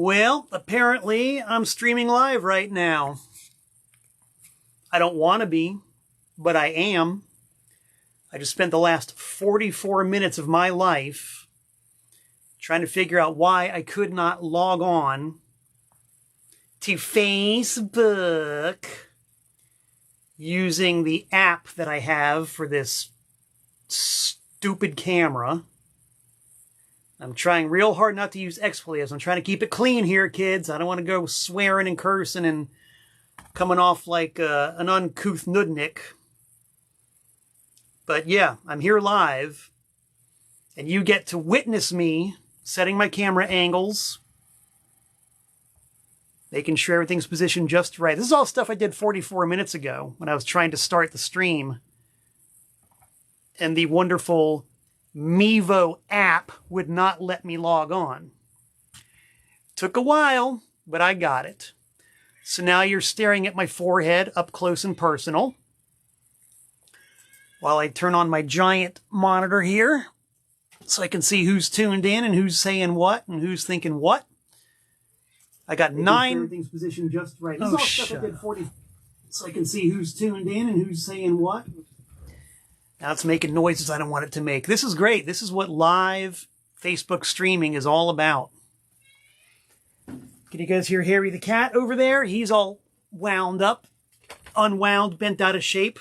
Well, apparently I'm streaming live right now. I don't want to be, but I am. I just spent the last 44 minutes of my life trying to figure out why I could not log on to Facebook using the app that I have for this stupid camera. I'm trying real hard not to use expletives. I'm trying to keep it clean here, kids. I don't want to go swearing and cursing and coming off like an uncouth nudnik. But yeah, I'm here live, and you get to witness me setting my camera angles, making sure everything's positioned just right. This is all stuff I did 44 minutes ago when I was trying to start the stream, and the wonderful Mevo app would not let me log on. Took a while, but I got it. So now you're staring at my forehead up close and personal while I turn on my giant monitor here so I can see who's tuned in and who's saying what and who's thinking what. I got 9. Everything's positioned just right. This is all stuff I did 40, so I can see who's tuned in and who's saying what. Now it's making noises I don't want it to make. This is great. This is what live Facebook streaming is all about. Can you guys hear Harry the cat over there? He's all wound up, unwound, bent out of shape,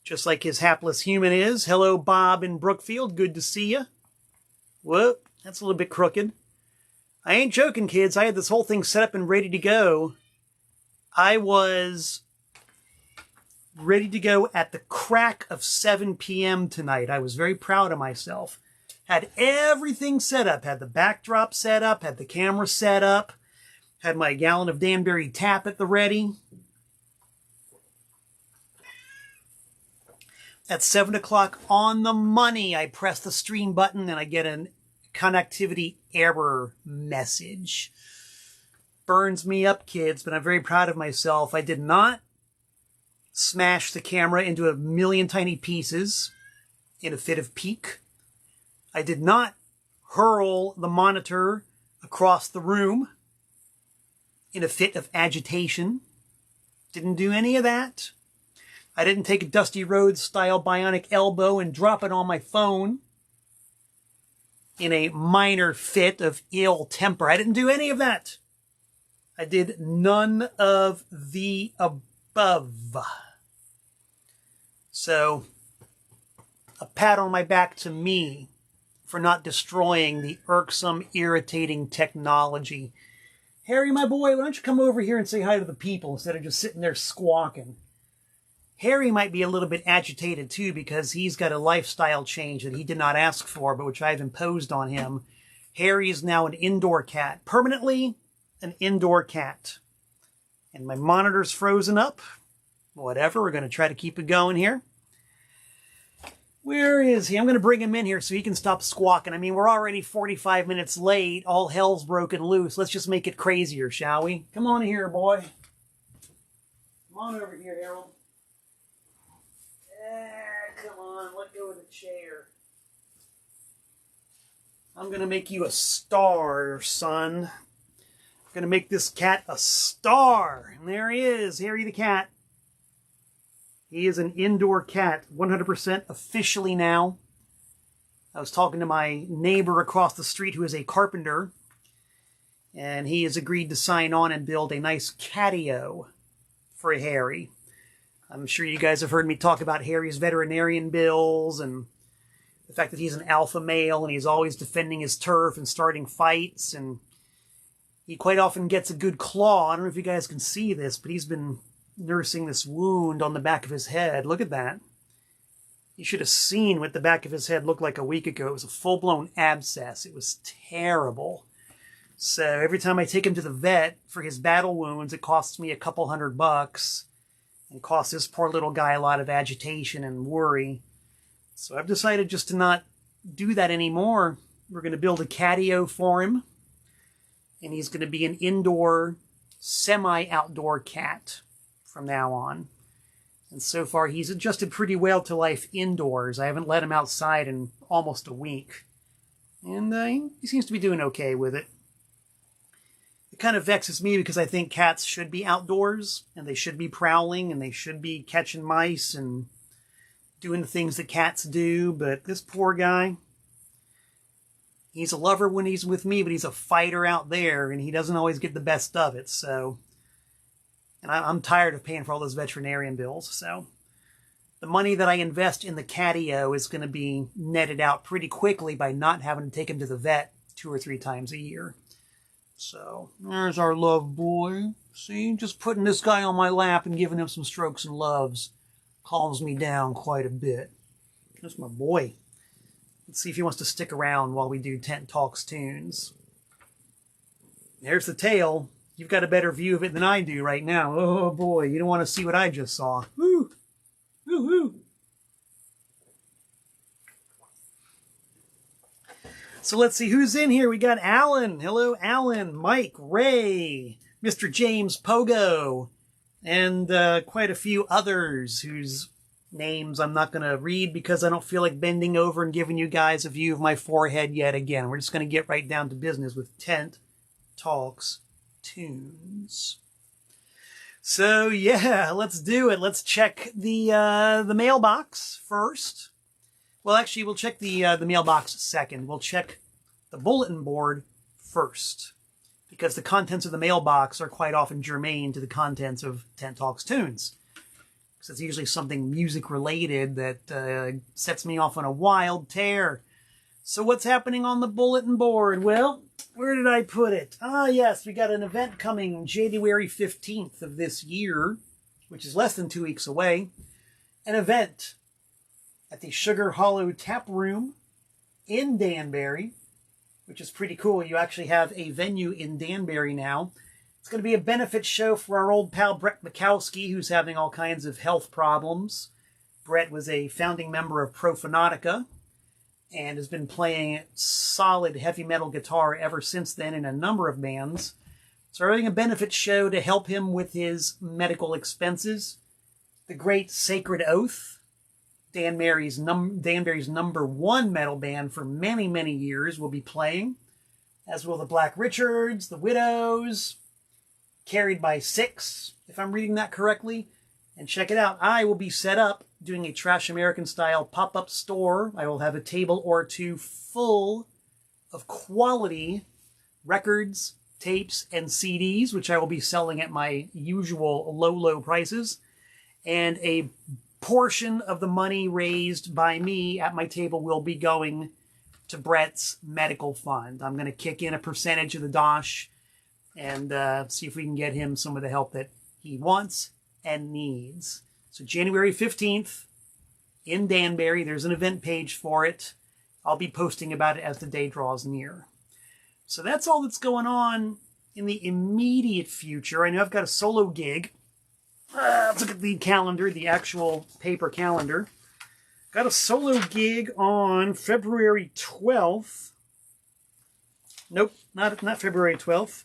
just like his hapless human is. Hello, Bob in Brookfield. Good to see you. Whoop, that's a little bit crooked. I ain't joking, kids. I had this whole thing set up and ready to go. I was ready to go at the crack of 7 p.m. tonight. I was very proud of myself. Had everything set up. Had the backdrop set up. Had the camera set up. Had my gallon of Danbury tap at the ready. At 7 o'clock on the money, I press the stream button and I get a connectivity error message. Burns me up, kids, but I'm very proud of myself. I did not smash the camera into a million tiny pieces in a fit of pique. I did not hurl the monitor across the room in a fit of agitation. Didn't do any of that. I didn't take a Dusty Rhodes style bionic elbow and drop it on my phone in a minor fit of ill temper. I didn't do any of that. I did none of the above. So, a pat on my back to me for not destroying the irksome, irritating technology. Harry, my boy, why don't you come over here and say hi to the people instead of just sitting there squawking? Harry might be a little bit agitated too because he's got a lifestyle change that he did not ask for, but which I've imposed on him. Harry is now an indoor cat. Permanently an indoor cat. And my monitor's frozen up. Whatever, we're going to try to keep it going here. Where is he? I'm going to bring him in here so he can stop squawking. I mean, we're already 45 minutes late. All hell's broken loose. Let's just make it crazier, shall we? Come on here, boy. Come on over here, Harold. Come on, let go of the chair. I'm going to make you a star, son. I'm going to make this cat a star. And there he is, Harry the cat. He is an indoor cat, 100% officially now. I was talking to my neighbor across the street who is a carpenter, and he has agreed to sign on and build a nice catio for Harry. I'm sure you guys have heard me talk about Harry's veterinarian bills and the fact that he's an alpha male and he's always defending his turf and starting fights, and he quite often gets a good claw. I don't know if you guys can see this, but he's been nursing this wound on the back of his head. Look at that. You should have seen what the back of his head looked like a week ago. It was a full-blown abscess. It was terrible. So every time I take him to the vet for his battle wounds, it costs me a couple $100 and costs this poor little guy a lot of agitation and worry. So I've decided just to not do that anymore. We're going to build a catio for him, and he's going to be an indoor, semi-outdoor cat from now on. And so far, he's adjusted pretty well to life indoors. I haven't let him outside in almost a week. And he seems to be doing okay with it. it kind of vexes me because I think cats should be outdoors and they should be prowling and they should be catching mice and doing the things that cats do. But this poor guy, he's a lover when he's with me, but he's a fighter out there and he doesn't always get the best of it. So, and I'm tired of paying for all those veterinarian bills. So the money that I invest in the catio is going to be netted out pretty quickly by not having to take him to the vet 2 or 3 times a year. So there's our love boy. See, just putting this guy on my lap and giving him some strokes and loves calms me down quite a bit. That's my boy. Let's see if he wants to stick around while we do Tent Talks Tunes. There's the tail. You've got a better view of it than I do right now. Oh boy, you don't want to see what I just saw. Woo! Woo woo! So let's see who's in here. We got Alan. Hello, Alan. Mike, Ray, Mr. James Pogo, and quite a few others whose names I'm not going to read because I don't feel like bending over and giving you guys a view of my forehead yet again. We're just going to get right down to business with Tent Talks Tunes. So yeah, let's do it. Let's check the mailbox first. Well, actually, we'll check the mailbox second. We'll check the bulletin board first, because the contents of the mailbox are quite often germane to the contents of Tent Talks Tunes. Because it's usually something music-related that sets me off on a wild tear. So what's happening on the bulletin board? Well, where did I put it? Ah, yes, we got an event coming January 15th of this year, which is less than 2 weeks away. An event at the Sugar Hollow Tap Room in Danbury, which is pretty cool. You actually have a venue in Danbury now. It's going to be a benefit show for our old pal Brett Mikowski, who's having all kinds of health problems. Brett was a founding member of Profanatica and has been playing solid heavy metal guitar ever since then in a number of bands. So we're having a benefit show to help him with his medical expenses. The Great Sacred Oath, Danbury's #1 metal band for many, many years, will be playing, as will the Black Richards, the Widows, Carried by Six, if I'm reading that correctly. And check it out, I will be set up doing a Trash American style pop-up store. I will have a table or two full of quality records, tapes, and CDs, which I will be selling at my usual low, low prices. And a portion of the money raised by me at my table will be going to Brett's medical fund. I'm going to kick in a percentage of the dosh and see if we can get him some of the help that he wants and needs. So January 15th in Danbury, there's an event page for it. I'll be posting about it as the day draws near. So that's all that's going on in the immediate future. I know I've got a solo gig. Let's look at the calendar, the actual paper calendar. Got a solo gig on February 12th. Nope, not February 12th.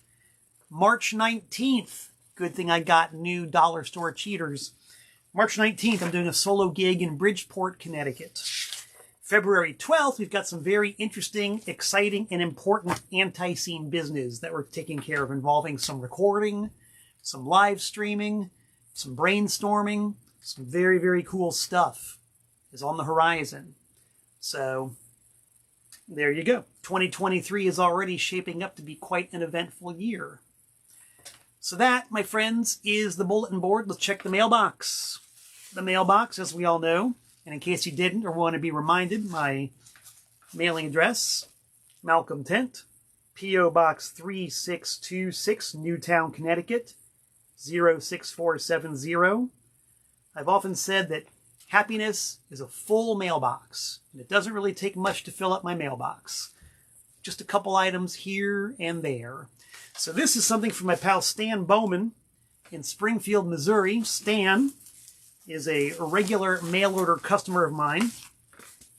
March 19th. Good thing I got new dollar store cheaters. March 19th, I'm doing a solo gig in Bridgeport, Connecticut. February 12th, we've got some very interesting, exciting, and important anti-scene business that we're taking care of, involving some recording, some live streaming, some brainstorming, some very, very cool stuff is on the horizon. So there you go. 2023 is already shaping up to be quite an eventful year. So that, my friends, is the bulletin board. Let's check the mailbox. The mailbox, as we all know, and in case you didn't or want to be reminded, my mailing address, Malcolm Tent, P.O. Box 3626, Newtown, Connecticut, 06470. I've often said that happiness is a full mailbox, and it doesn't really take much to fill up my mailbox. Just a couple items here and there. So this is something from my pal Stan Bowman in Springfield, Missouri. Stan is a regular mail order customer of mine.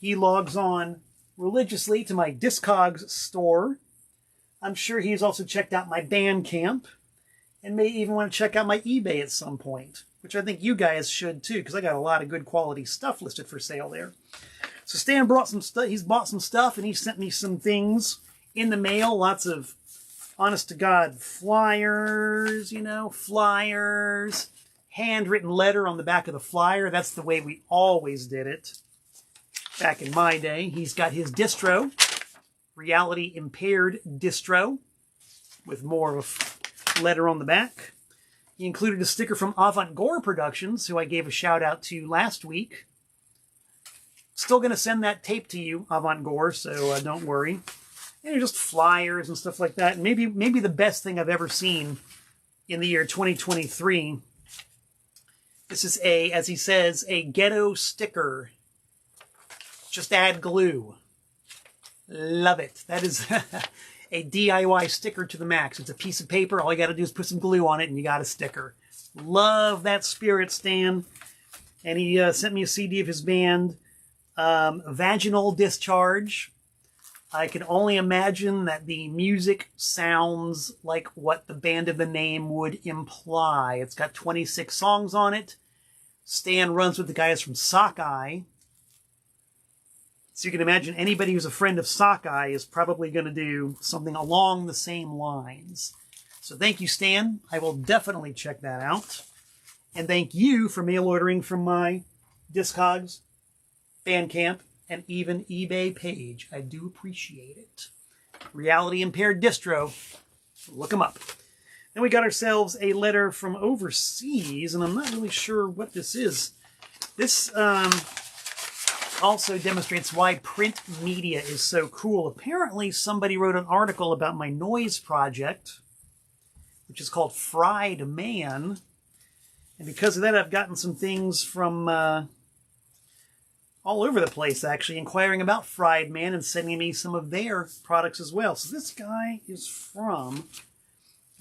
He logs on religiously to my Discogs store. I'm sure he's also checked out my Bandcamp and may even want to check out my eBay at some point, which I think you guys should too, because I got a lot of good quality stuff listed for sale there. So Stan brought some stuff. He's bought some stuff, and he sent me some things in the mail. Lots of honest to God, flyers, you know, flyers, handwritten letter on the back of the flyer. That's the way we always did it back in my day. He's got his distro, reality impaired distro, with more of a letter on the back. He included a sticker from TPOS Productions, who I gave a shout out to last week. Still going to send that tape to you, TPOS, so don't worry. You know, just flyers and stuff like that. And maybe the best thing I've ever seen in the year 2023. This is as he says, a ghetto sticker. Just add glue. Love it. That is a DIY sticker to the max. It's a piece of paper. All you got to do is put some glue on it and you got a sticker. Love that spirit, Stan. And he sent me a CD of his band, Vaginal Discharge. I can only imagine that the music sounds like what the band of the name would imply. It's got 26 songs on it. Stan runs with the guys from Sockeye. So you can imagine anybody who's a friend of Sockeye is probably going to do something along the same lines. So thank you, Stan. I will definitely check that out. And thank you for mail ordering from my Discogs, Bandcamp, and even eBay page. I do appreciate it. Reality Impaired Distro. Look them up. Then we got ourselves a letter from overseas, and I'm not really sure what this is. This also demonstrates why print media is so cool. Apparently, somebody wrote an article about my noise project, which is called Fried Man. And because of that, I've gotten some things from all over the place, actually, inquiring about Fried Man and sending me some of their products as well. So this guy is from,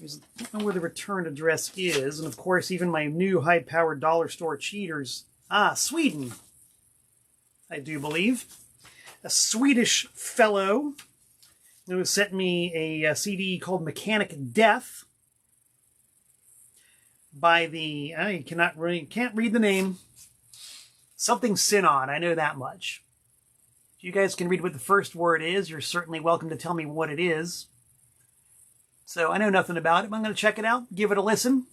I don't know where the return address is, and of course, even my new high-powered dollar store cheaters, Sweden, I do believe. A Swedish fellow who sent me a CD called Mechanic Death by the, you can't read the name, something Synon, I know that much. If you guys can read what the first word is, you're certainly welcome to tell me what it is. So I know nothing about it, but I'm going to check it out, give it a listen.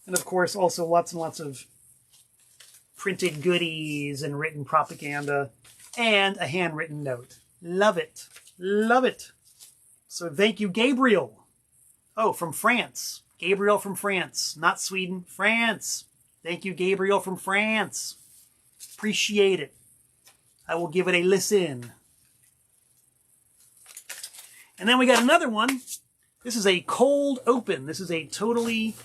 And of course, also lots and lots of printed goodies and written propaganda and a handwritten note. Love it. Love it. So thank you, Gabriel. Oh, from France. Gabriel from France. Not Sweden. France. Thank you, Gabriel from France. Appreciate it. I will give it a listen. And then we got another one. This is a cold open. This is a totally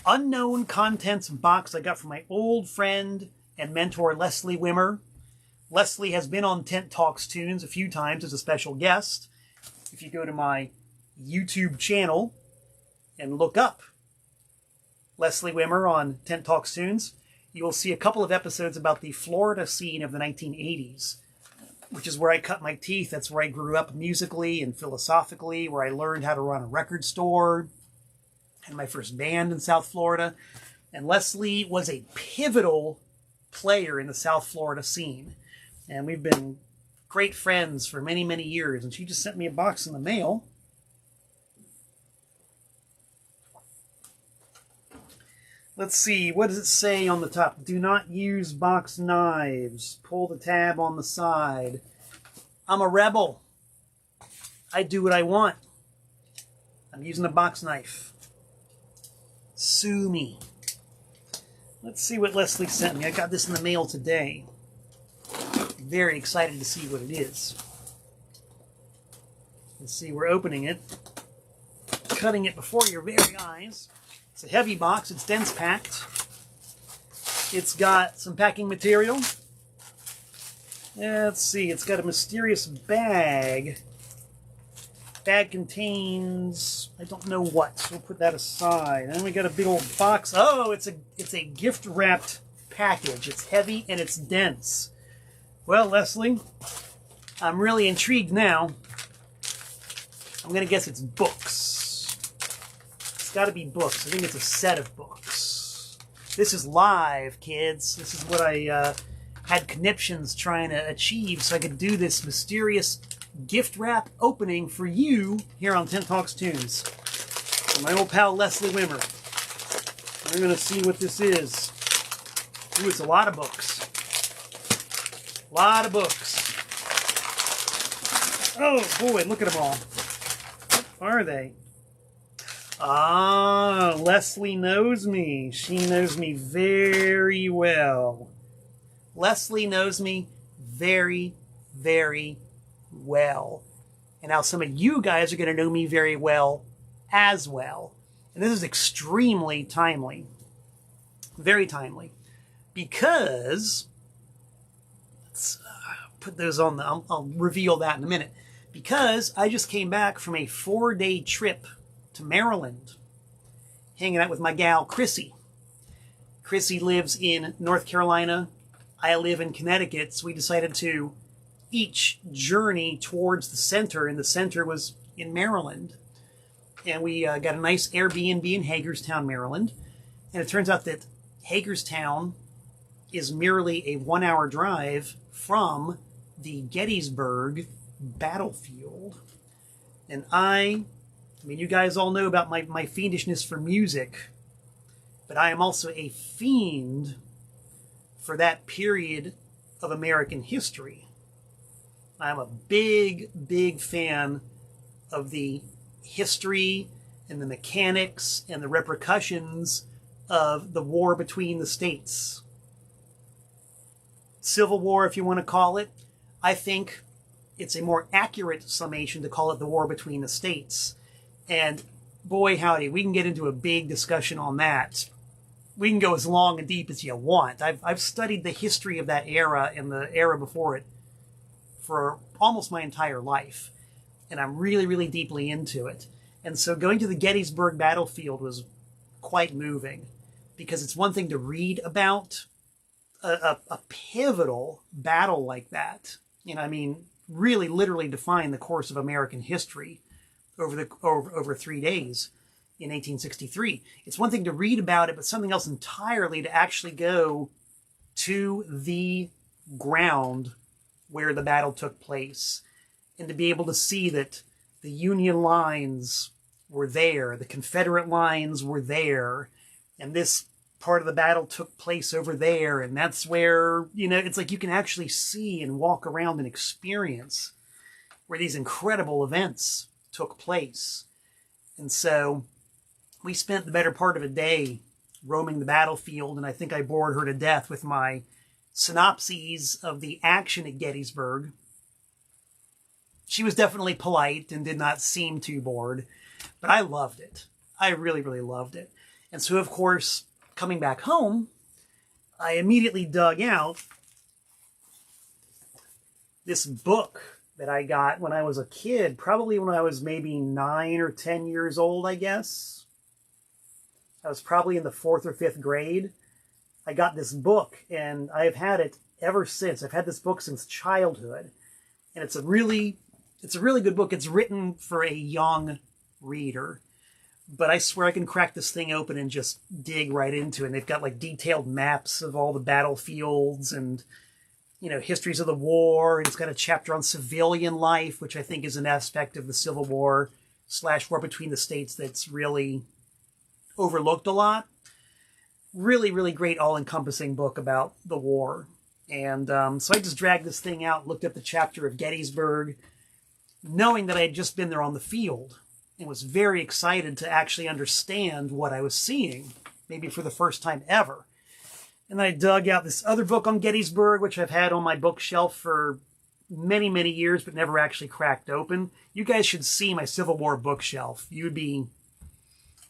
unknown contents box I got from my old friend and mentor, Leslie Wimmer. Leslie has been on Tent Talks Tunes a few times as a special guest. If you go to my YouTube channel and look up Leslie Wimmer on Tent Talks Tunes, you will see a couple of episodes about the Florida scene of the 1980s, which is where I cut my teeth. That's where I grew up musically and philosophically, where I learned how to run a record store, and my first band in South Florida. And Leslie was a pivotal player in the South Florida scene. And we've been great friends for many, many years. And she just sent me a box in the mail. Let's see, what does it say on the top? Do not use box knives. Pull the tab on the side. I'm a rebel. I do what I want. I'm using a box knife. Sue me. Let's see what Leslie sent me. I got this in the mail today. Very excited to see what it is. Let's see, we're opening it. Cutting it before your very eyes. It's a heavy box. It's dense packed. It's got some packing material. Let's see. It's got a mysterious bag. Bag contains, I don't know what. So we'll put that aside. Then we got a big old box. Oh, it's a gift wrapped package. It's heavy and it's dense. Well, Leslie, I'm really intrigued now. I'm gonna guess it's books. Got to be books. I think it's a set of books. This is live, kids. This is what I had conniptions trying to achieve so I could do this mysterious gift wrap opening for you here on Talks Tunes. From my old pal Leslie Wimmer. We're going to see what this is. Ooh, it's a lot of books. A lot of books. Oh boy, look at them all. What are they? Ah, Leslie knows me. She knows me very well. Leslie knows me very, very well. And now some of you guys are going to know me very well as well. And this is extremely timely. Very timely. Because, let's put those on the, I'll reveal that in a minute. Because I just came back from a 4-day trip to Maryland, hanging out with my gal, Chrissy. Chrissy lives in North Carolina. I live in Connecticut, so we decided to each journey towards the center, and the center was in Maryland. And we got a nice Airbnb in Hagerstown, Maryland. And it turns out that Hagerstown is merely a 1-hour drive from the Gettysburg battlefield. And I mean, you guys all know about my fiendishness for music, but I am also a fiend for that period of American history. I'm a big, big fan of the history and the mechanics and the repercussions of the war between the states. Civil War, if you want to call it. I think it's a more accurate summation to call it the war between the states. And boy, howdy, we can get into a big discussion on that. We can go as long and deep as you want. I've studied the history of that era and the era before it for almost my entire life. And I'm really, really deeply into it. And so going to the Gettysburg battlefield was quite moving, because it's one thing to read about a pivotal battle like that. You know, I mean, really literally define the course of American history over 3 days in 1863. It's one thing to read about it, but something else entirely to actually go to the ground where the battle took place and to be able to see that the Union lines were there, the Confederate lines were there, and this part of the battle took place over there, and that's where, you know, it's like you can actually see and walk around and experience where these incredible events took place. And so we spent the better part of a day roaming the battlefield, and I think I bored her to death with my synopses of the action at Gettysburg. She was definitely polite and did not seem too bored, but I loved it. I really, really loved it. And so, of course, coming back home, I immediately dug out this book that I got when I was a kid, probably when I was maybe 9 or 10 years old, I guess. I was probably in the 4th or 5th grade. I got this book, and I've had it ever since. I've had this book since childhood. And it's a really good book. It's written for a young reader. But I swear I can crack this thing open and just dig right into it. And they've got like detailed maps of all the battlefields and, you know, histories of the war. And it's got a chapter on civilian life, which I think is an aspect of the Civil War / war between the states that's really overlooked a lot. Really, really great all-encompassing book about the war. And so I just dragged this thing out, looked at the chapter of Gettysburg, knowing that I had just been there on the field, and was very excited to actually understand what I was seeing, maybe for the first time ever. And then I dug out this other book on Gettysburg, which I've had on my bookshelf for many, many years, but never actually cracked open. You guys should see my Civil War bookshelf. You'd be,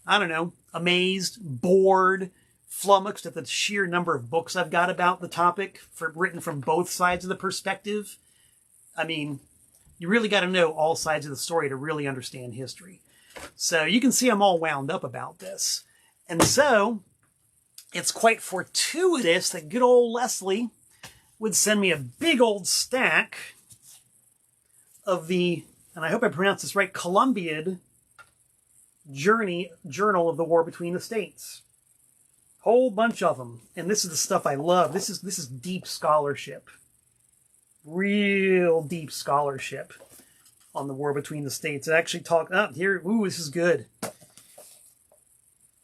I don't know, amazed, bored, flummoxed at the sheer number of books I've got about the topic, written from both sides of the perspective. I mean, you really got to know all sides of the story to really understand history. So you can see I'm all wound up about this. And so it's quite fortuitous that good old Leslie would send me a big old stack of the, and I hope I pronounced this right, Columbiad Journal of the War Between the States. Whole bunch of them. And this is the stuff I love. This is deep scholarship. Real deep scholarship. on the war between the states. It actually talked up here. Ooh, this is good.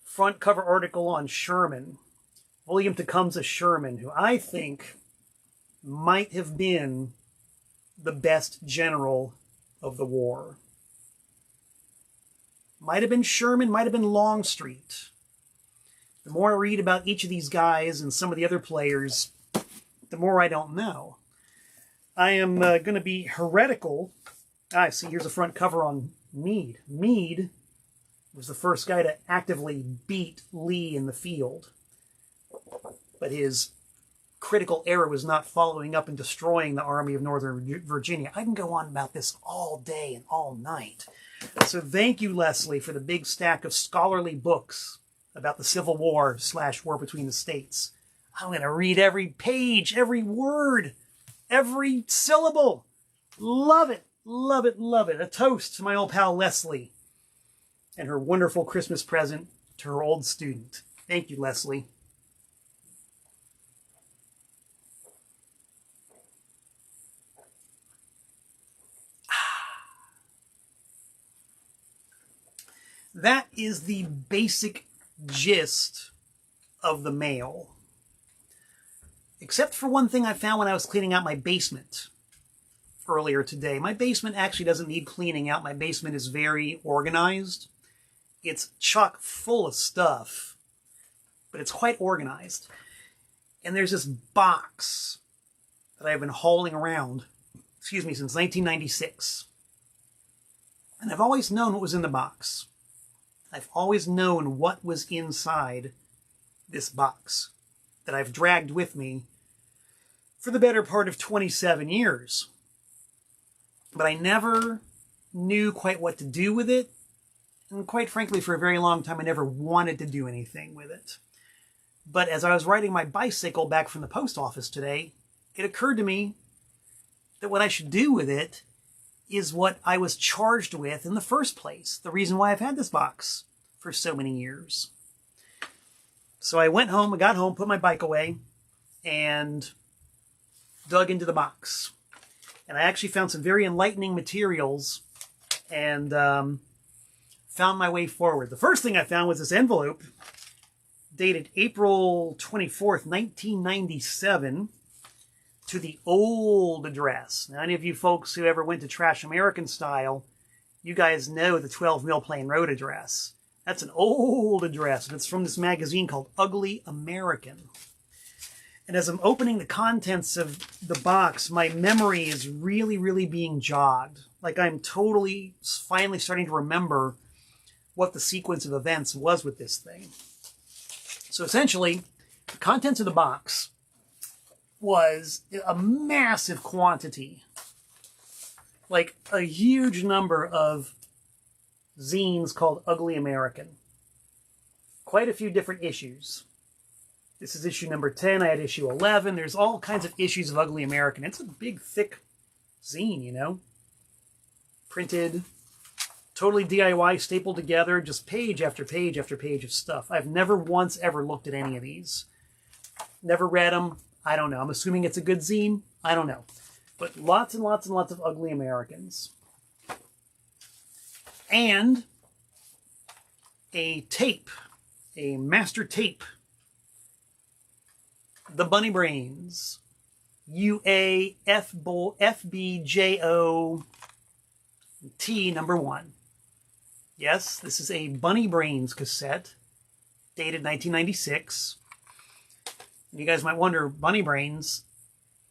Front cover article on Sherman, William Tecumseh Sherman, who I think might have been the best general of the war. Might have been Sherman, might have been Longstreet. The more I read about each of these guys and some of the other players, the more I don't know. I am going to be heretical. I see, here's a front cover on Meade. Meade was the first guy to actively beat Lee in the field. But his critical error was not following up and destroying the Army of Northern Virginia. I can go on about this all day and all night. So thank you, Leslie, for the big stack of scholarly books about the Civil War / war between the states. I'm going to read every page, every word, every syllable. Love it, love it, love it. A toast to my old pal Leslie and her wonderful Christmas present to her old student. Thank you, Leslie. That is the basic gist of the mail. Except for one thing I found when I was cleaning out my basement earlier today. My basement actually doesn't need cleaning out. My basement is very organized. It's chock full of stuff, but it's quite organized. And there's this box that I've been hauling around, since 1996. And I've always known what was in the box. I've always known what was inside this box that I've dragged with me for the better part of 27 years. But I never knew quite what to do with it. And quite frankly, for a very long time, I never wanted to do anything with it. But as I was riding my bicycle back from the post office today, it occurred to me that what I should do with it is what I was charged with in the first place. The reason why I've had this box for so many years. So I went home, I got home, put my bike away, and dug into the box. And I actually found some very enlightening materials and found my way forward. The first thing I found was this envelope dated April 24th, 1997, to the old address. Now, any of you folks who ever went to Trash American Style, you guys know the 12 Mill Plain Road address. That's an old address, and it's from this magazine called Ugly American. And as I'm opening the contents of the box, my memory is really, really being jogged. Like I'm totally finally starting to remember what the sequence of events was with this thing. So essentially, the contents of the box was a massive quantity, like a huge number of zines called Ugly American. Quite a few different issues. This is issue number 10. I had issue 11. There's all kinds of issues of Ugly American. It's a big, thick zine, you know. Printed, totally DIY, stapled together, just page after page after page of stuff. I've never once ever looked at any of these. Never read them. I don't know. I'm assuming it's a good zine. I don't know. But lots and lots and lots of Ugly Americans. And a tape, a master tape. The Bunnybrains. UAFBJO T #1. Yes, this is a Bunnybrains cassette, dated 1996. And you guys might wonder, Bunnybrains,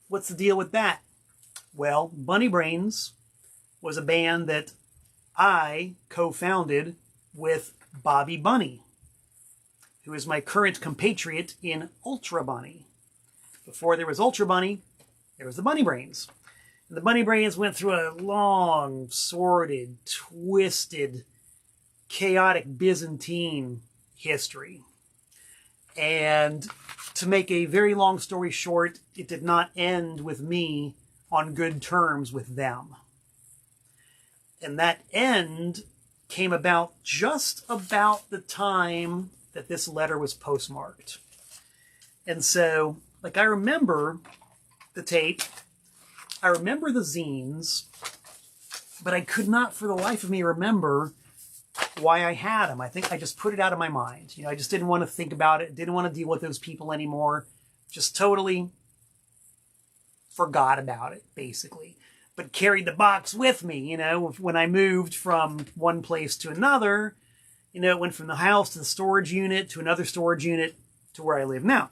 what's the deal with that? Well, Bunnybrains was a band that I co-founded with Bobby Bunny, who is my current compatriot in Ultra Bunny. Before there was Ultra Bunny, there was the Bunnybrains. And the Bunnybrains went through a long, sordid, twisted, chaotic Byzantine history. And to make a very long story short, it did not end with me on good terms with them. And that end came about just about the time that this letter was postmarked. And so, like, I remember the tape, I remember the zines, but I could not for the life of me remember why I had them. I think I just put it out of my mind. You know, I just didn't want to think about it, didn't want to deal with those people anymore. Just totally forgot about it, basically. But carried the box with me, you know, when I moved from one place to another. You know, it went from the house to the storage unit to another storage unit to where I live now.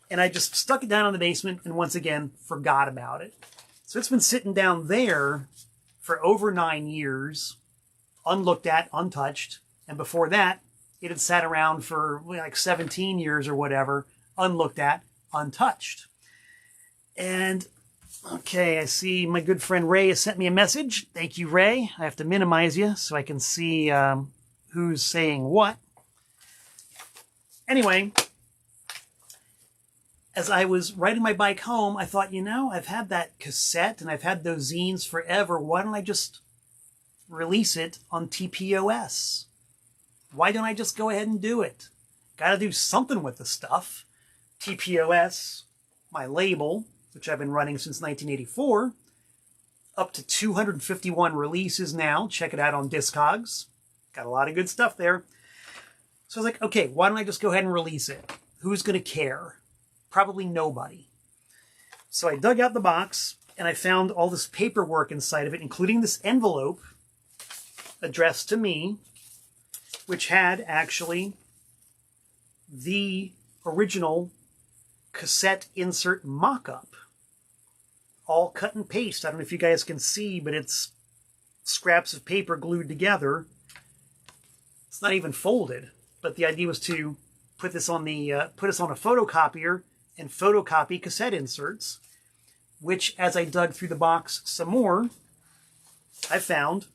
And I just stuck it down in the basement and once again forgot about it. So it's been sitting down there for over 9 years, unlooked at, untouched. And before that, it had sat around for like 17 years or whatever, unlooked at, untouched. And okay, I see my good friend Ray has sent me a message. Thank you, Ray. I have to minimize you so I can see who's saying what. Anyway, as I was riding my bike home, I thought, you know, I've had that cassette and I've had those zines forever. Why don't I just release it on TPOS? Why don't I just go ahead and do it? Got to do something with the stuff. TPOS, my label, which I've been running since 1984, up to 251 releases now. Check it out on Discogs. Got a lot of good stuff there. So I was like, okay, why don't I just go ahead and release it? Who's going to care? Probably nobody. So I dug out the box and I found all this paperwork inside of it, including this envelope addressed to me, which had actually the original cassette insert mock-up, all cut and paste. I don't know if you guys can see, but it's scraps of paper glued together. It's not even folded, but the idea was to put this on the put us on a photocopier and photocopy cassette inserts, which, as I dug through the box some more, I found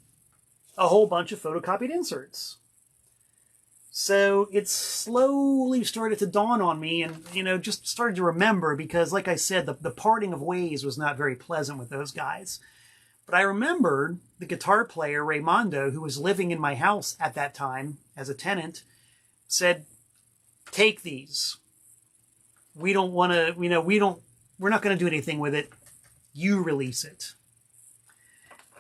a whole bunch of photocopied inserts. So it slowly started to dawn on me and, you know, just started to remember because, like I said, the parting of ways was not very pleasant with those guys. But I remembered the guitar player, Raymondo, who was living in my house at that time as a tenant, said, take these. We don't want to, you know, we're not going to do anything with it. You release it.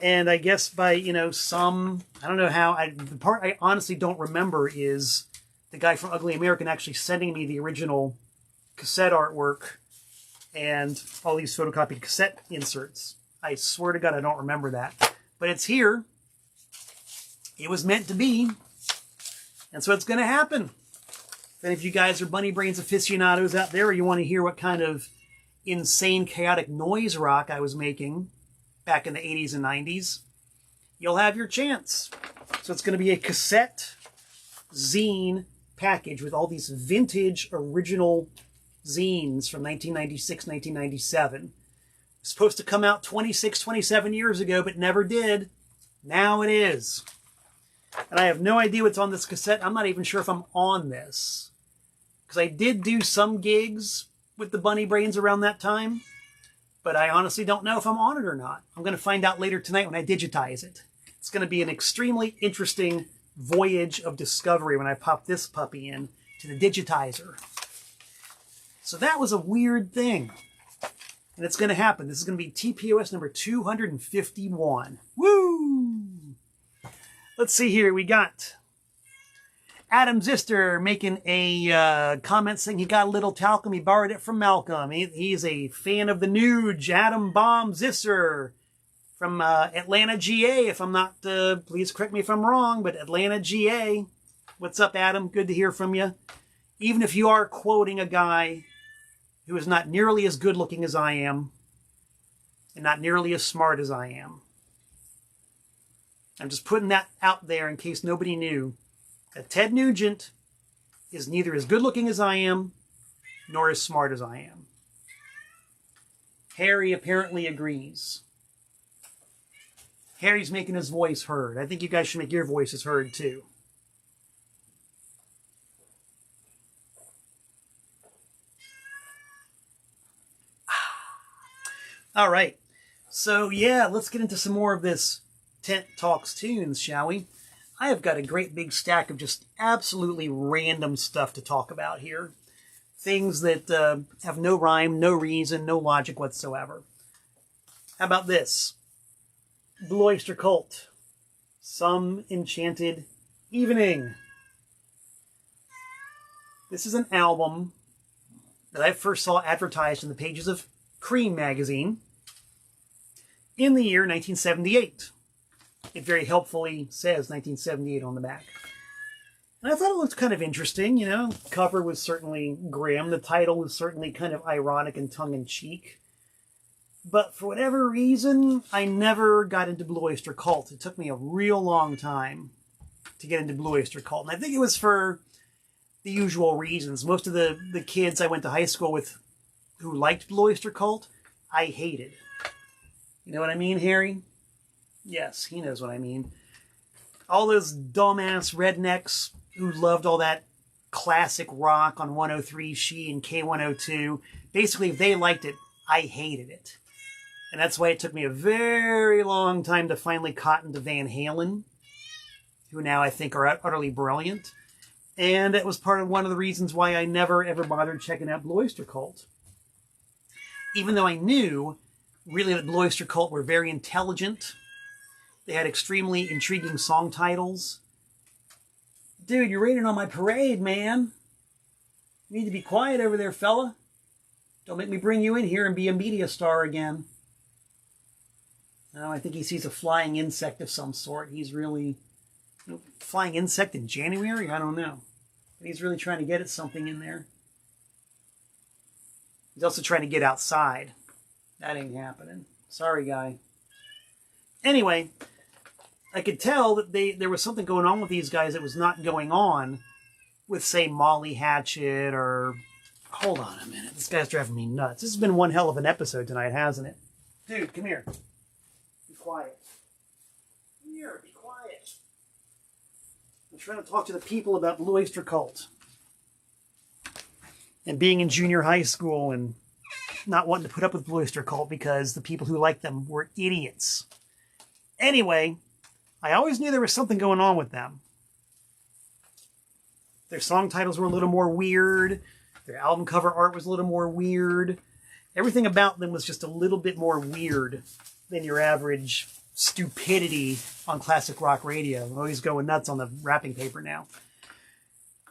And I guess by, you know, I don't know how, the part I honestly don't remember is the guy from Ugly American actually sending me the original cassette artwork and all these photocopied cassette inserts. I swear to God, I don't remember that. But it's here. It was meant to be. And so it's going to happen. And if you guys are Bunnybrains aficionados out there, or you want to hear what kind of insane, chaotic noise rock I was making back in the 80s and 90s, you'll have your chance. So it's going to be a cassette zine package with all these vintage original zines from 1996, 1997. Supposed to come out 26, 27 years ago, but never did. Now it is. And I have no idea what's on this cassette. I'm not even sure if I'm on this. Because I did do some gigs with the Bunnybrains around that time. But I honestly don't know if I'm on it or not. I'm going to find out later tonight when I digitize it. It's going to be an extremely interesting voyage of discovery when I pop this puppy in to the digitizer. So that was a weird thing. And it's going to happen. This is going to be TPOS number 251. Woo! Let's see here. We got Adam Zister making a comment saying he got a little talcum. He borrowed it from Malcolm. He's a fan of the Nuge. Adam Bomb Zister from Atlanta, GA. If I'm not, please correct me if I'm wrong, but Atlanta, GA. What's up, Adam? Good to hear from you. Even if you are quoting a guy who is not nearly as good looking as I am and not nearly as smart as I am. I'm just putting that out there in case nobody knew that Ted Nugent is neither as good looking as I am nor as smart as I am. Harry apparently agrees. Harry's making his voice heard. I think you guys should make your voices heard too. All right. So, yeah, let's get into some more of this Tent Talks Tunes, shall we? I have got a great big stack of just absolutely random stuff to talk about here. Things that have no rhyme, no reason, no logic whatsoever. How about this? Blue Oyster Cult, Some Enchanted Evening. This is an album that I first saw advertised in the pages of Cream magazine in the year 1978. It very helpfully says 1978 on the back. And I thought it looked kind of interesting, you know. The cover was certainly grim. The title was certainly kind of ironic and tongue-in-cheek. But for whatever reason, I never got into Blue Oyster Cult. It took me a real long time to get into Blue Oyster Cult. And I think it was for the usual reasons. Most of the kids I went to high school with who liked Blue Oyster Cult, I hated. You know what I mean, Harry? Yes, he knows what I mean. All those dumbass rednecks who loved all that classic rock on 103 She and K102, basically, if they liked it, I hated it. And that's why it took me a very long time to finally cotton to Van Halen, who now I think are utterly brilliant. And it was part of one of the reasons why I never ever bothered checking out Blue Oyster Cult. Even though I knew, really, that Blue Oyster Cult were very intelligent. They had extremely intriguing song titles. Dude, you're raining on my parade, man. You need to be quiet over there, fella. Don't make me bring you in here and be a media star again. No, I think he sees a flying insect of some sort. He's really... Flying insect in January? I don't know. But he's really trying to get at something in there. He's also trying to get outside. That ain't happening. Sorry, guy. Anyway, I could tell that there was something going on with these guys that was not going on with, say, Molly Hatchet or... Hold on a minute. This guy's driving me nuts. This has been one hell of an episode tonight, hasn't it? Dude, come here. Be quiet. Come here, be quiet. I'm trying to talk to the people about Blue Oyster Cult. And being in junior high school and not wanting to put up with Blue Oyster Cult because the people who liked them were idiots. Anyway, I always knew there was something going on with them. Their song titles were a little more weird. Their album cover art was a little more weird. Everything about them was just a little bit more weird than your average stupidity on classic rock radio. I'm always going nuts on the wrapping paper now.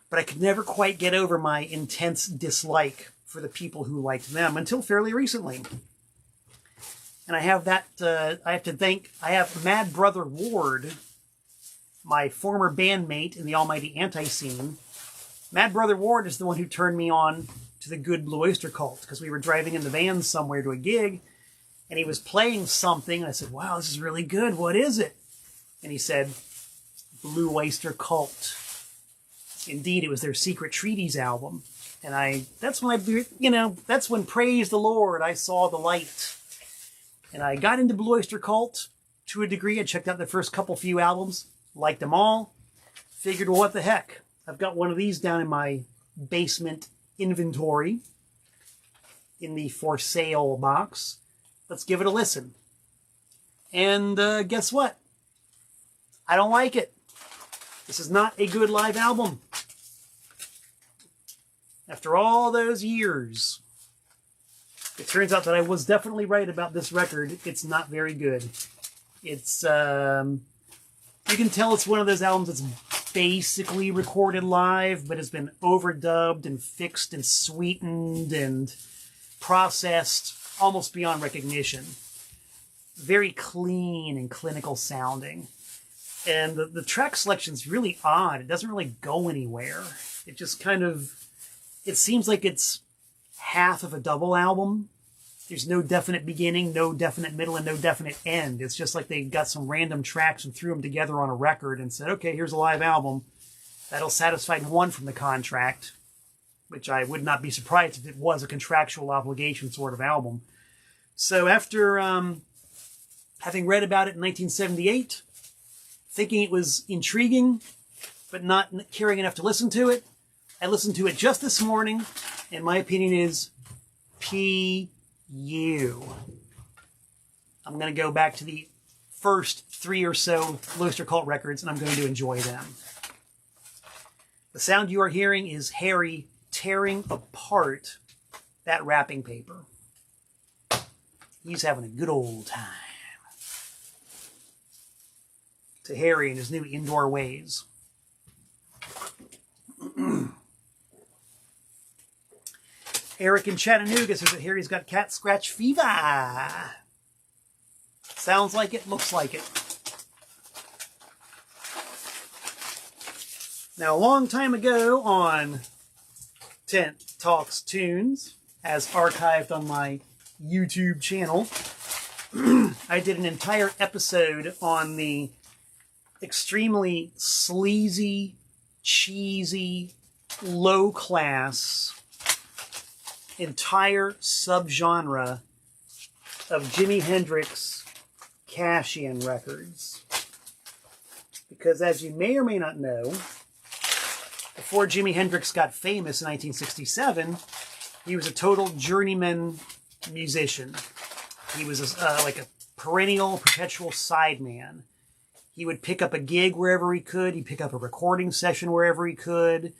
But I could never quite get over my intense dislike for the people who liked them until fairly recently. And I have that, I have Mad Brother Ward, my former bandmate in the almighty anti-scene. Mad Brother Ward is the one who turned me on to the good Blue Oyster Cult, because we were driving in the van somewhere to a gig, and he was playing something, and I said, wow, this is really good, what is it? And he said, Blue Oyster Cult. Indeed, it was their Secret Treaties album. And that's when, praise the Lord, I saw the light. And I got into Blue Oyster Cult to a degree. I checked out the first few albums, liked them all, figured, well, what the heck? I've got one of these down in my basement inventory in the for sale box. Let's give it a listen. And guess what? I don't like it. This is not a good live album. After all those years, it turns out that I was definitely right about this record. It's not very good. It's, you can tell it's one of those albums that's basically recorded live, but has been overdubbed and fixed and sweetened and processed almost beyond recognition. Very clean and clinical sounding. And the track selection's really odd. It doesn't really go anywhere. It just kind of... It seems like it's half of a double album. There's no definite beginning, no definite middle, and no definite end. It's just like they got some random tracks and threw them together on a record and said, okay, here's a live album. That'll satisfy one from the contract, which I would not be surprised if it was a contractual obligation sort of album. So after having read about it in 1978, thinking it was intriguing, but not caring enough to listen to it, I listened to it just this morning, and my opinion is P.U. I'm going to go back to the first 3 or so Blue Oyster Cult records, and I'm going to enjoy them. The sound you are hearing is Harry tearing apart that wrapping paper. He's having a good old time. to Harry and his new indoor ways. Eric in Chattanooga says that Harry's got cat scratch fever. Sounds like it, looks like it. Now, a long time ago on Talks Tunes, as archived on my YouTube channel, I did an entire episode on the extremely sleazy, cheesy, low-class entire subgenre of Jimi Hendrix cash-in records. Because as you may or may not know, before Jimi Hendrix got famous in 1967, he was a total journeyman musician. He was like a perennial, perpetual sideman. He would pick up a gig wherever he could. He'd pick up a recording session wherever he could.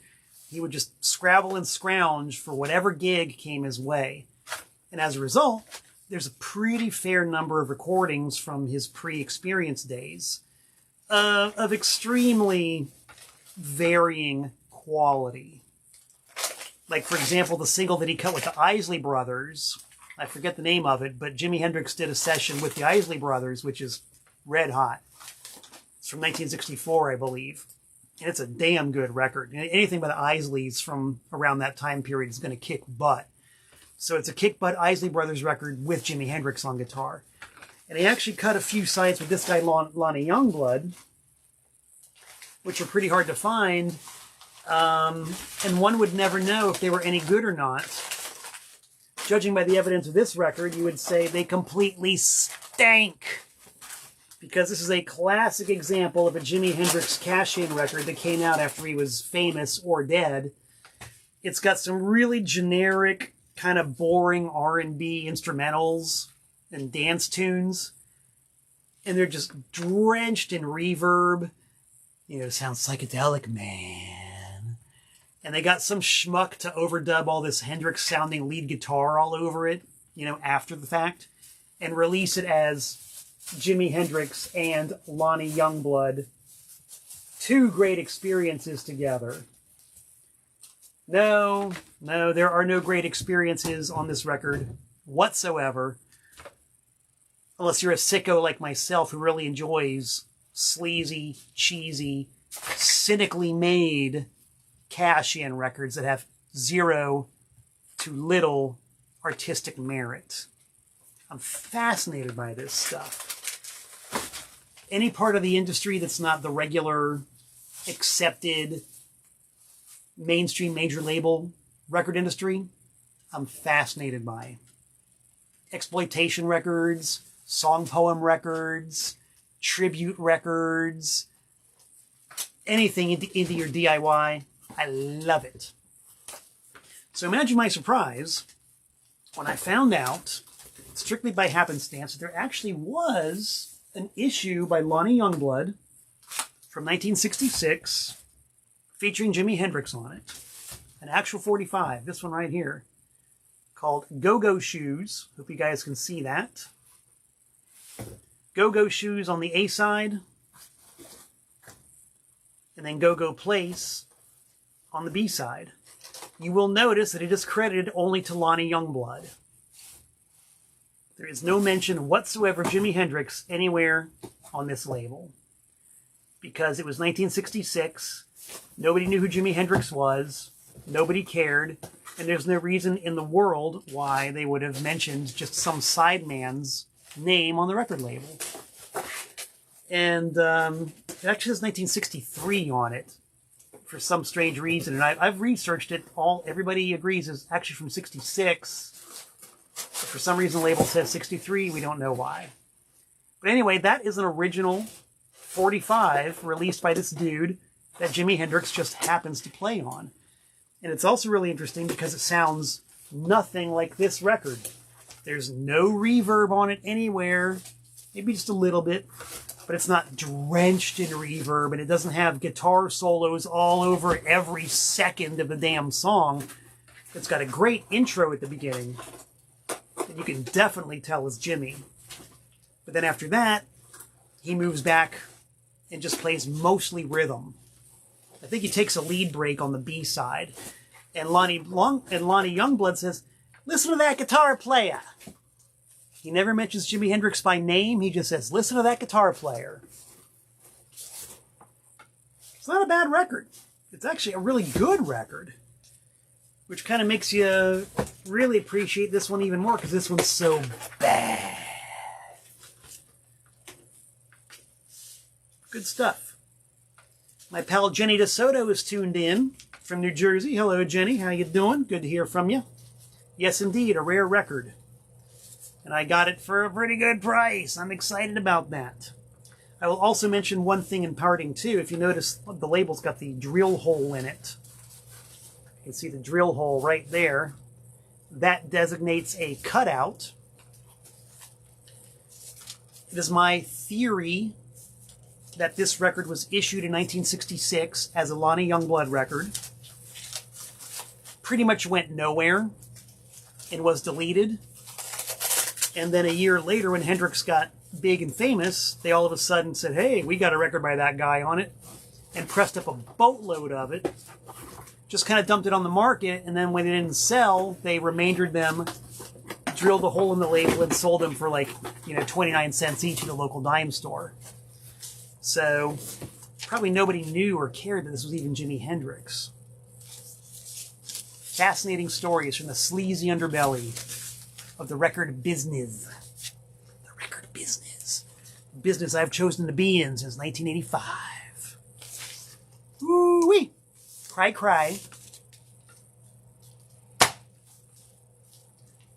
He would just scrabble and scrounge for whatever gig came his way. And as a result, there's a pretty fair number of recordings from his pre-experience days of extremely varying quality. Like, for example, the single that he cut with the Isley Brothers, I forget the name of it, but Jimi Hendrix did a session with the Isley Brothers, which is red hot. It's from 1964, I believe. And it's a damn good record. Anything by the Isleys from around that time period is going to kick butt. So it's a kick butt Isley Brothers record with Jimi Hendrix on guitar. And he actually cut a few sides with this guy, Lonnie Youngblood, which are pretty hard to find. And one would never know if they were any good or not. Judging by the evidence of this record, you would say they completely stank. Because this is a classic example of a Jimi Hendrix cash-in record that came out after he was famous or dead. It's got some really generic, kind of boring R&B instrumentals and dance tunes. And they're just drenched in reverb. You know, it sounds psychedelic, man. And they got some schmuck to overdub all this Hendrix-sounding lead guitar all over it, you know, after the fact. And release it as Jimi Hendrix and Lonnie Youngblood. Two great experiences together. No, there are no great experiences on this record whatsoever. Unless you're a sicko like myself who really enjoys sleazy, cheesy, cynically made cash-in records that have zero to little artistic merit. I'm fascinated by this stuff. Any part of the industry that's not the regular, accepted, mainstream major label record industry, I'm fascinated by. Exploitation records, song poem records, tribute records, anything into your DIY, I love it. So imagine my surprise when I found out, strictly by happenstance, that there actually was an issue by Lonnie Youngblood from 1966 featuring Jimi Hendrix on it. An actual 45, this one right here, called Go-Go Shoes. Hope you guys can see that. Go-Go Shoes on the A side, and then Go-Go Place on the B side. You will notice that it is credited only to Lonnie Youngblood. There is no mention whatsoever of Jimi Hendrix anywhere on this label. Because it was 1966, nobody knew who Jimi Hendrix was, nobody cared, and there's no reason in the world why they would have mentioned just some sideman's name on the record label. And it actually says 1963 on it for some strange reason, and I've researched it. Everybody agrees is actually from 66. But for some reason the label says 63, we don't know why. But anyway, that is an original 45 released by this dude that Jimi Hendrix just happens to play on. And it's also really interesting because it sounds nothing like this record. There's no reverb on it anywhere, maybe just a little bit, but it's not drenched in reverb, and it doesn't have guitar solos all over every second of the damn song. It's got a great intro at the beginning that you can definitely tell is Jimi. But then after that, he moves back and just plays mostly rhythm. I think he takes a lead break on the B side. And Lonnie Youngblood says, "Listen to that guitar player." He never mentions Jimi Hendrix by name. He just says, "Listen to that guitar player." It's not a bad record. It's actually a really good record, which kind of makes you really appreciate this one even more because this one's so bad. Good stuff. My pal Jenny DeSoto is tuned in from New Jersey. Hello, Jenny. How you doing? Good to hear from you. Yes, indeed, a rare record. And I got it for a pretty good price. I'm excited about that. I will also mention one thing in parting, too. If you notice, the label's got the drill hole in it. You can see the drill hole right there. That designates a cutout. It is my theory that this record was issued in 1966 as a Lonnie Youngblood record. Pretty much went nowhere and was deleted. And then a year later, when Hendrix got big and famous, they all of a sudden said, "Hey, we got a record by that guy on it," and pressed up a boatload of it. Just kind of dumped it on the market, and then when it didn't sell, they remaindered them, drilled a hole in the label, and sold them for 29 cents each at a local dime store. So probably nobody knew or cared that this was even Jimi Hendrix. Fascinating stories from the sleazy underbelly of the record business. The record business. Business I've chosen to be in since 1985. Woo-wee! Cry, cry.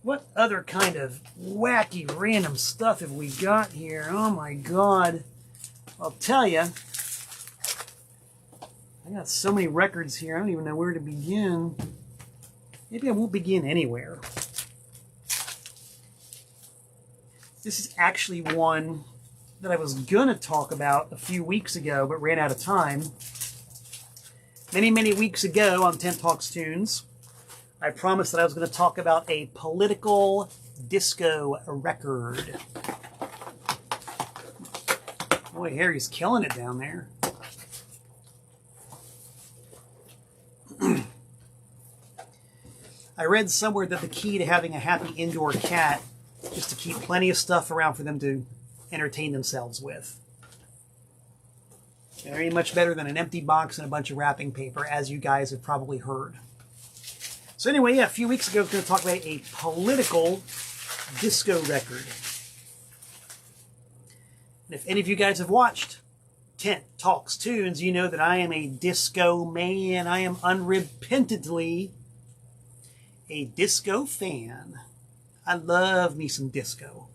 What other kind of wacky, random stuff have we got here? Oh my God. I'll tell you. I got so many records here, I don't even know where to begin. Maybe I won't begin anywhere. This is actually one that I was going to talk about a few weeks ago, but ran out of time. Many, many weeks ago on 10 Talks Tunes, I promised that I was going to talk about a political disco record. Boy, Harry's killing it down there. I read somewhere that the key to having a happy indoor cat is to keep plenty of stuff around for them to entertain themselves with. Very much better than an empty box and a bunch of wrapping paper, as you guys have probably heard. So anyway, yeah, a few weeks ago, I was going to talk about a political disco record. And if any of you guys have watched 10 Talks Tunes, you know that I am a disco man. I am unrepentantly a disco fan. I love me some disco.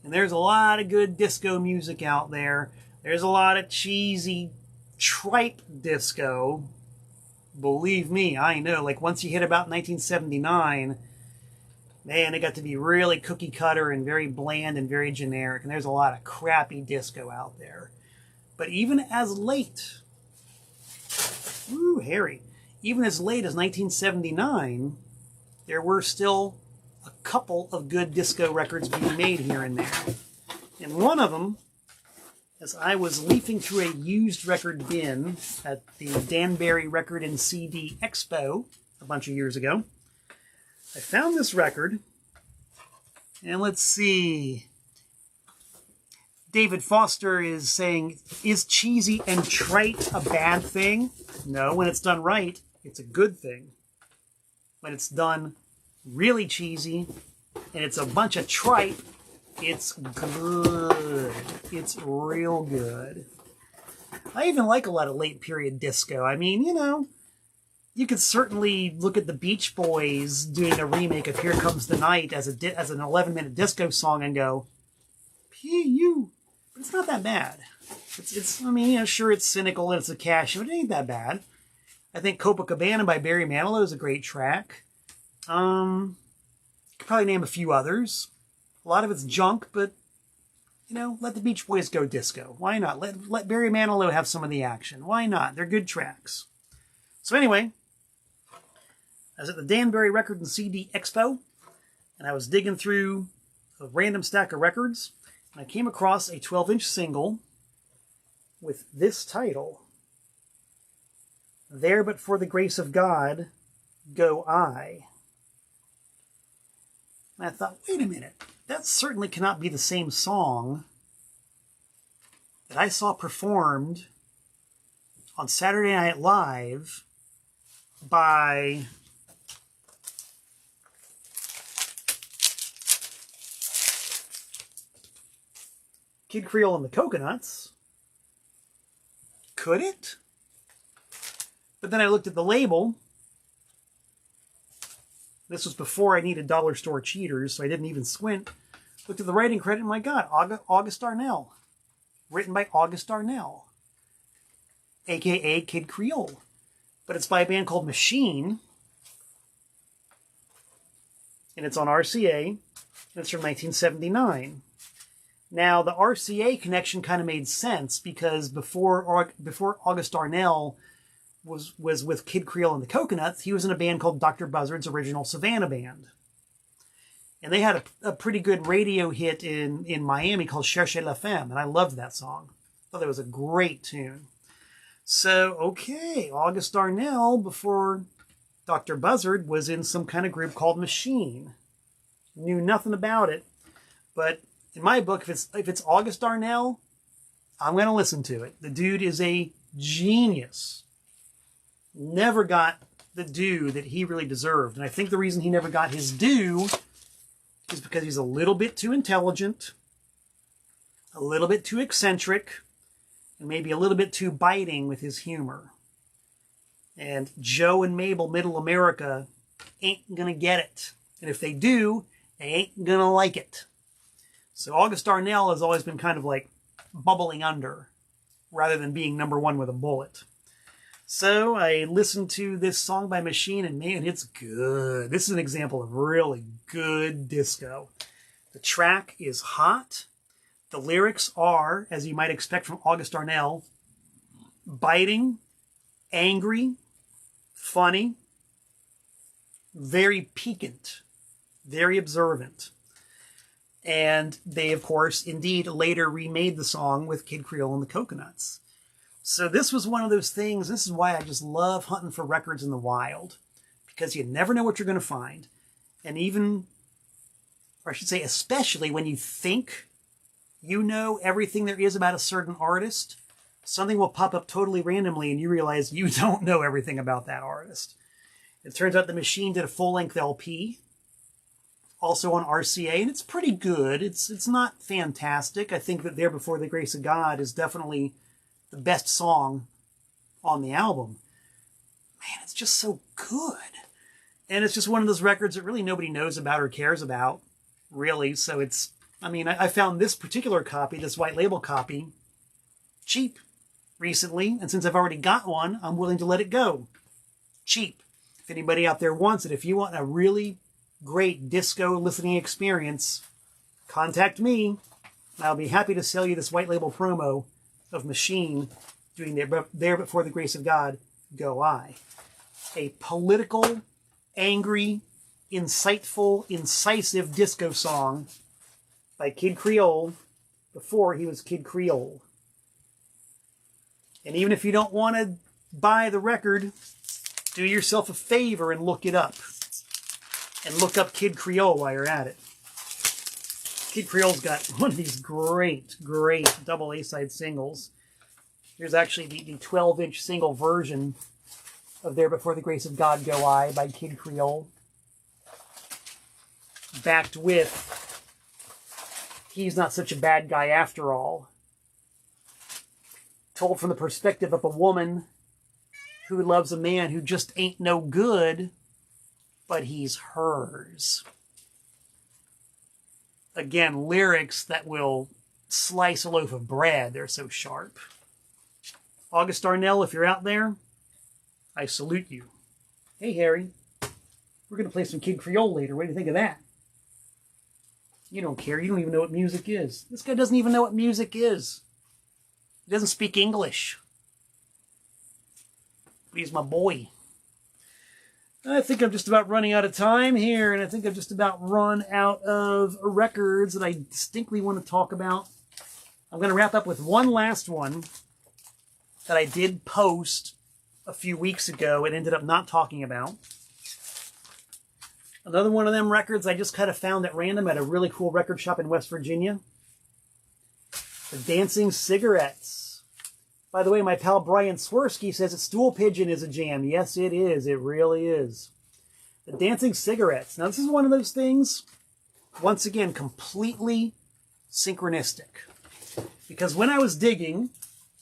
And there's a lot of good disco music out there. There's a lot of cheesy, tripe disco. Believe me, I know. Like once you hit about 1979, man, it got to be really cookie cutter and very bland and very generic. And there's a lot of crappy disco out there. But even as late, Harry, even as late as 1979, there were still a couple of good disco records being made here and there. And one of them, as I was leafing through a used record bin at the Danbury Record and CD Expo a bunch of years ago, I found this record. And let's see. David Foster is saying, is cheesy and trite a bad thing? No, when it's done right, it's a good thing. When it's done really cheesy and it's a bunch of tripe, it's good. It's real good. I even like a lot of late period disco. I mean, you could certainly look at the Beach Boys doing a remake of Here Comes the Night as an 11-minute disco song and go, P.U. But it's not that bad. Sure, it's cynical and it's a cash, but it ain't that bad. I think Copacabana by Barry Manilow is a great track. Could probably name a few others. A lot of it's junk, but, let the Beach Boys go disco. Why not? Let Barry Manilow have some of the action. Why not? They're good tracks. So anyway, I was at the Danbury Record and CD Expo, and I was digging through a random stack of records, and I came across a 12-inch single with this title, There But For the Grace of God Go I. And I thought, wait a minute, that certainly cannot be the same song that I saw performed on Saturday Night Live by Kid Creole and the Coconuts. Could it? But then I looked at the label. This was before I needed dollar store cheaters, so I didn't even squint. Looked at the writing credit, and my God, August Darnell. Written by August Darnell, a.k.a. Kid Creole. But it's by a band called Machine, and it's on RCA, and it's from 1979. Now, the RCA connection kind of made sense, because before August Darnell was with Kid Creole and the Coconuts, he was in a band called Dr. Buzzard's Original Savannah Band. And they had a pretty good radio hit in Miami called Cherchez la Femme, and I loved that song. I thought that was a great tune. So, okay, August Darnell, before Dr. Buzzard, was in some kind of group called Machine. Knew nothing about it, but in my book, if it's August Darnell, I'm going to listen to it. The dude is a genius. Never got the due that he really deserved. And I think the reason he never got his due is because he's a little bit too intelligent, a little bit too eccentric, and maybe a little bit too biting with his humor. And Joe and Mabel, Middle America, ain't going to get it. And if they do, they ain't going to like it. So August Darnell has always been kind of like bubbling under, rather than being number one with a bullet. So I listened to this song by Machine, and man, it's good. This is an example of really good disco. The track is hot. The lyrics are, as you might expect from August Darnell, biting, angry, funny, very piquant, very observant. And they, of course, indeed later remade the song with Kid Creole and the Coconuts. So this was one of those things. This is why I just love hunting for records in the wild, because you never know what you're going to find. And even, or I should say, especially when you think you know everything there is about a certain artist, something will pop up totally randomly and you realize you don't know everything about that artist. It turns out the Machine did a full-length LP, also on RCA, and it's pretty good. It's not fantastic. I think that There Before the Grace of God is definitely the best song on the album. Man, it's just so good. And it's just one of those records that really nobody knows about or cares about, really. So it's, I mean, I found this particular copy, this white label copy, cheap recently. And since I've already got one, I'm willing to let it go. Cheap. If anybody out there wants it, if you want a really great disco listening experience, contact me. I'll be happy to sell you this white label promo of Machine doing There Before the Grace of God Go I. A political, angry, insightful, incisive disco song by Kid Creole before he was Kid Creole. And even if you don't want to buy the record, do yourself a favor and look it up. And look up Kid Creole while you're at it. Kid Creole's got one of these great double A-side singles. Here's actually the 12-inch single version of There Before the Grace of God Go I by Kid Creole. Backed with He's Not Such a Bad Guy After All. Told from the perspective of a woman who loves a man who just ain't no good, but he's hers. Again, lyrics that will slice a loaf of bread. They're so sharp. August Darnell, if you're out there, I salute you. Hey, Harry. We're going to play some Kid Creole later. What do you think of that? You don't care. You don't even know what music is. This guy doesn't even know what music is. He doesn't speak English. But he's my boy. I think I'm just about running out of time here, and I think I've just about run out of records that I distinctly want to talk about. I'm going to wrap up with one last one, that I did post a few weeks ago and ended up not talking about. Another one of them records I just kind of found at random at a really cool record shop in West Virginia. The Dancing Cigarettes. By the way, my pal Brian Swirsky says that Stool Pigeon is a jam. Yes, it is. It really is. The Dancing Cigarettes. Now, this is one of those things, once again, completely synchronistic. Because when I was digging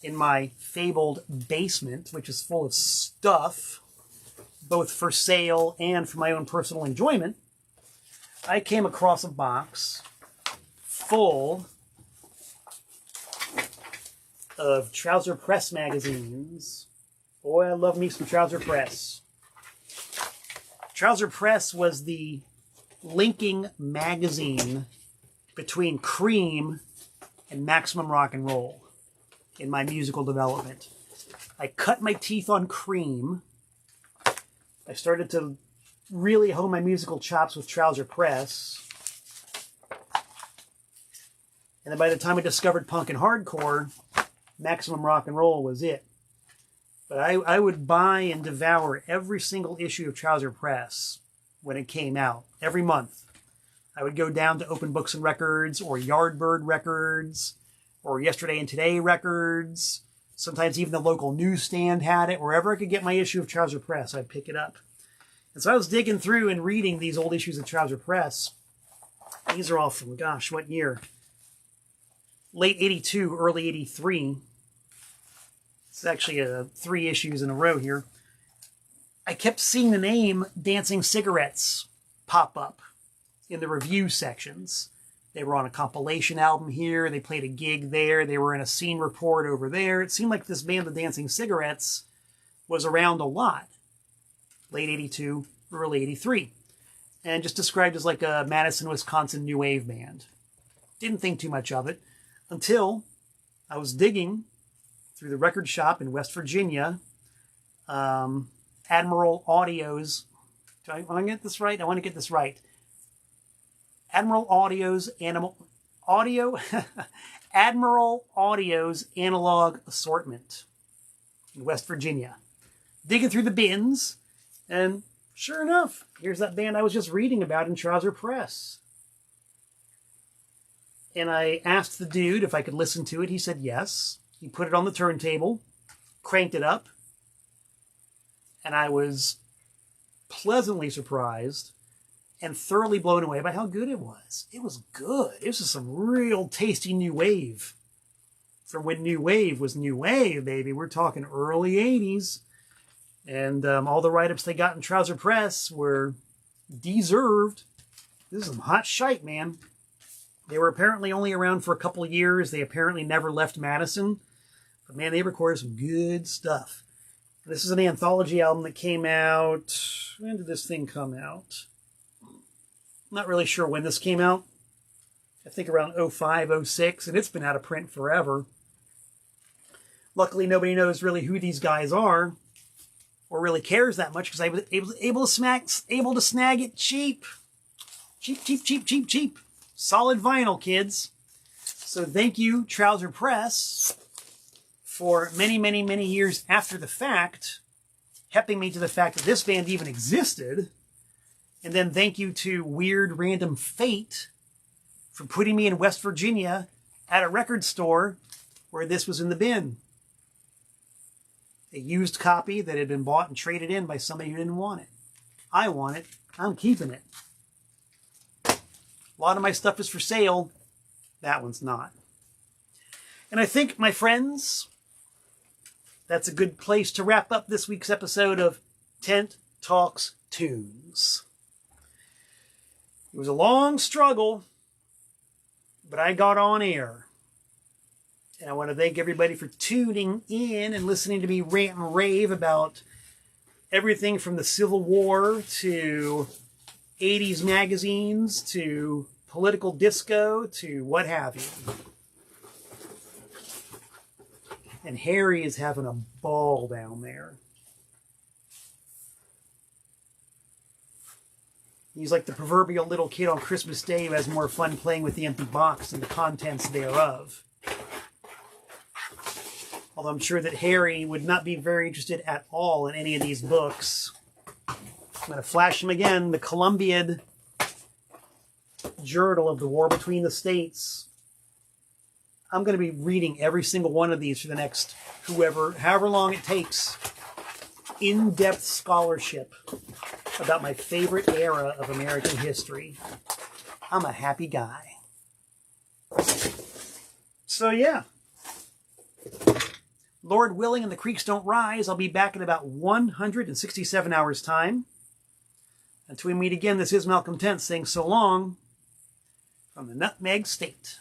in my fabled basement, which is full of stuff, both for sale and for my own personal enjoyment, I came across a box full of Trouser Press magazines. Boy, I love me some Trouser Press. Trouser Press was the linking magazine between Cream and Maximum Rock and Roll in my musical development. I cut my teeth on Cream. I started to really hone my musical chops with Trouser Press. And then by the time I discovered punk and hardcore, Maximum Rock and Roll was it. But I would buy and devour every single issue of Trouser Press when it came out, every month. I would go down to Open Books and Records, or Yardbird Records, or Yesterday and Today Records. Sometimes even the local newsstand had it. Wherever I could get my issue of Trouser Press, I'd pick it up. And so I was digging through and reading these old issues of Trouser Press. These are all from, gosh, what year? Late 82, early 83. It's actually 3 issues in a row here. I kept seeing the name Dancing Cigarettes pop up in the review sections. They were on a compilation album here. They played a gig there. They were in a scene report over there. It seemed like this band, the Dancing Cigarettes, was around a lot. Late 82, early 83. And just described as like a Madison, Wisconsin new wave band. Didn't think too much of it until I was digging through the record shop in West Virginia. Admiral Audio's, do I want to get this right? I want to get this right. Admiral Audio's Admiral Audio's analog assortment in West Virginia. Digging through the bins, and sure enough, here's that band I was just reading about in Trouser Press. And I asked the dude if I could listen to it. He said yes. He put it on the turntable, cranked it up, and I was pleasantly surprised and thoroughly blown away by how good it was. It was good. This is some real tasty new wave. From when new wave was new wave, baby. We're talking early 80s. And all the write-ups they got in Trouser Press were deserved. This is some hot shite, man. They were apparently only around for a couple of years. They apparently never left Madison. But man, they recorded some good stuff. This is an anthology album that came out... When did this thing come out? Not really sure when this came out. I think around 05, 06, and it's been out of print forever. Luckily, nobody knows really who these guys are, or really cares that much, because I was able to snag it cheap. Cheap. Solid vinyl, kids. So thank you, Trouser Press, for many, many, many years after the fact, helping me to the fact that this band even existed. And then thank you to Weird Random Fate for putting me in West Virginia at a record store where this was in the bin. A used copy that had been bought and traded in by somebody who didn't want it. I want it. I'm keeping it. A lot of my stuff is for sale. That one's not. And I think, my friends, that's a good place to wrap up this week's episode of Tent Talks Tunes. It was a long struggle, but I got on air. And I want to thank everybody for tuning in and listening to me rant and rave about everything from the Civil War to 80s magazines to political disco to what have you. And Harry is having a ball down there. He's like the proverbial little kid on Christmas Day who has more fun playing with the empty box than the contents thereof. Although I'm sure that Harry would not be very interested at all in any of these books. I'm going to flash him again. The Columbiad Journal of the War Between the States. I'm going to be reading every single one of these for the next however long it takes. In-depth scholarship about my favorite era of American history. I'm a happy guy. So yeah. Lord willing and the creeks don't rise, I'll be back in about 167 hours' time. Until we meet again, this is Malcolm Tent saying so long from the Nutmeg State.